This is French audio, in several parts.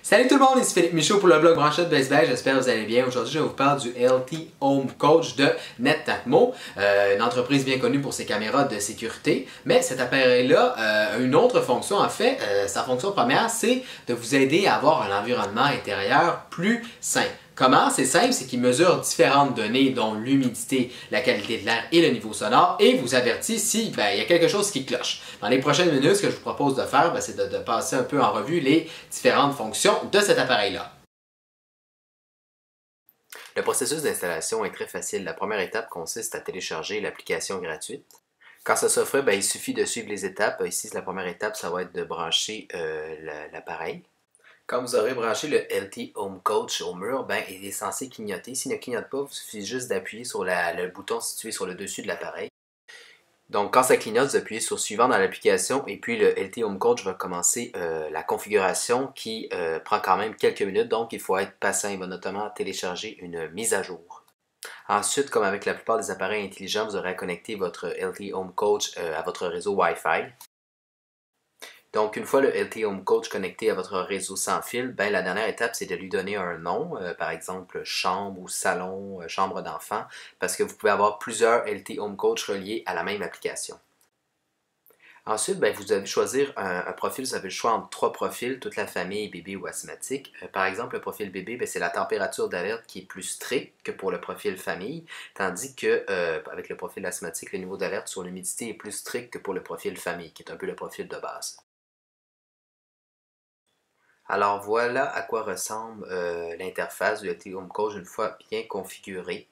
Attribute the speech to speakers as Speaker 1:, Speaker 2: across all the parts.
Speaker 1: Salut tout le monde, ici Philippe Michaud pour le blog Branchette Best Buy, j'espère que vous allez bien. Aujourd'hui, je vous parle du LT Home Coach de Netatmo, une entreprise bien connue pour ses caméras de sécurité. Mais cet appareil-là a une autre fonction. En fait, sa fonction première, c'est de vous aider à avoir un environnement intérieur plus sain. Comment? C'est simple, c'est qu'il mesure différentes données, dont l'humidité, la qualité de l'air et le niveau sonore, et vous avertit si il y a quelque chose qui cloche. Dans les prochaines minutes, ce que je vous propose de faire, c'est de passer un peu en revue les différentes fonctions de cet appareil-là.
Speaker 2: Le processus d'installation est très facile. La première étape consiste à télécharger l'application gratuite. Quand ça se fait, il suffit de suivre les étapes. Ici, la première étape, ça va être de brancher l'appareil. Quand vous aurez branché le LT Home Coach au mur, il est censé clignoter. S'il ne clignote pas, il suffit juste d'appuyer sur le bouton situé sur le dessus de l'appareil. Donc, quand ça clignote, vous appuyez sur Suivant dans l'application et puis le LT Home Coach va commencer la configuration qui prend quand même quelques minutes. Donc, il faut être patient. Il va notamment télécharger une mise à jour. Ensuite, comme avec la plupart des appareils intelligents, vous aurez à connecter votre LT Home Coach à votre réseau Wi-Fi. Donc, une fois le LT Home Coach connecté à votre réseau sans fil, la dernière étape, c'est de lui donner un nom, par exemple chambre ou salon, chambre d'enfant, parce que vous pouvez avoir plusieurs LT Home Coach reliés à la même application. Ensuite, vous devez choisir un profil. Vous avez le choix entre 3 profils, toute la famille, bébé ou asthmatique. Par exemple, le profil bébé, c'est la température d'alerte qui est plus stricte que pour le profil famille, tandis que avec le profil asthmatique, le niveau d'alerte sur l'humidité est plus strict que pour le profil famille, qui est un peu le profil de base. Alors voilà à quoi ressemble l'interface du LT Home Coach une fois bien configurée.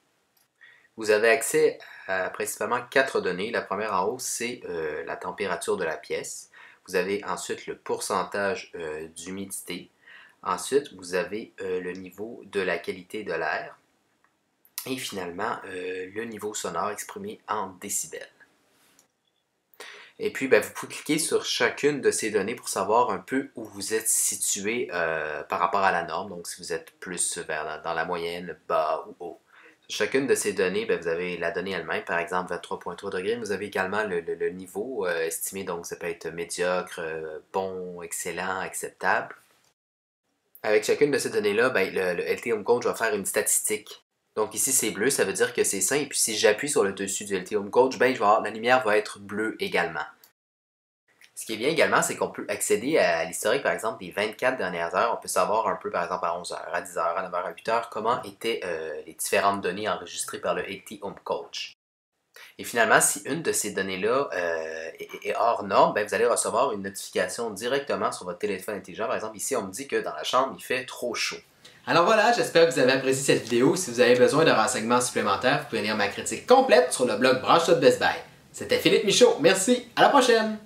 Speaker 2: Vous avez accès à principalement 4 données. La première en haut, c'est la température de la pièce. Vous avez ensuite le pourcentage d'humidité. Ensuite, vous avez le niveau de la qualité de l'air. Et finalement, le niveau sonore exprimé en décibels. Et puis, vous pouvez cliquer sur chacune de ces données pour savoir un peu où vous êtes situé par rapport à la norme. Donc, si vous êtes plus dans la moyenne, bas ou haut. Sur chacune de ces données, vous avez la donnée elle-même, par exemple 23,3 degrés. Vous avez également le niveau estimé, donc ça peut être médiocre, bon, excellent, acceptable. Avec chacune de ces données-là, le LT Home Coach va faire une statistique. Donc ici, c'est bleu, ça veut dire que c'est sain. Et puis si j'appuie sur le dessus du LT Home Coach, la lumière va être bleue également. Ce qui est bien également, c'est qu'on peut accéder à l'historique, par exemple, des 24 dernières heures. On peut savoir un peu, par exemple, à 11h, à 10h, à 9h, à 8h, comment étaient les différentes données enregistrées par le LT Home Coach. Et finalement, si une de ces données-là est hors norme, vous allez recevoir une notification directement sur votre téléphone intelligent. Par exemple, ici, on me dit que dans la chambre, il fait trop chaud.
Speaker 1: Alors voilà, j'espère que vous avez apprécié cette vidéo. Si vous avez besoin de renseignements supplémentaires, vous pouvez lire ma critique complète sur le blog Branchette Best Buy. C'était Philippe Michaud, merci, à la prochaine!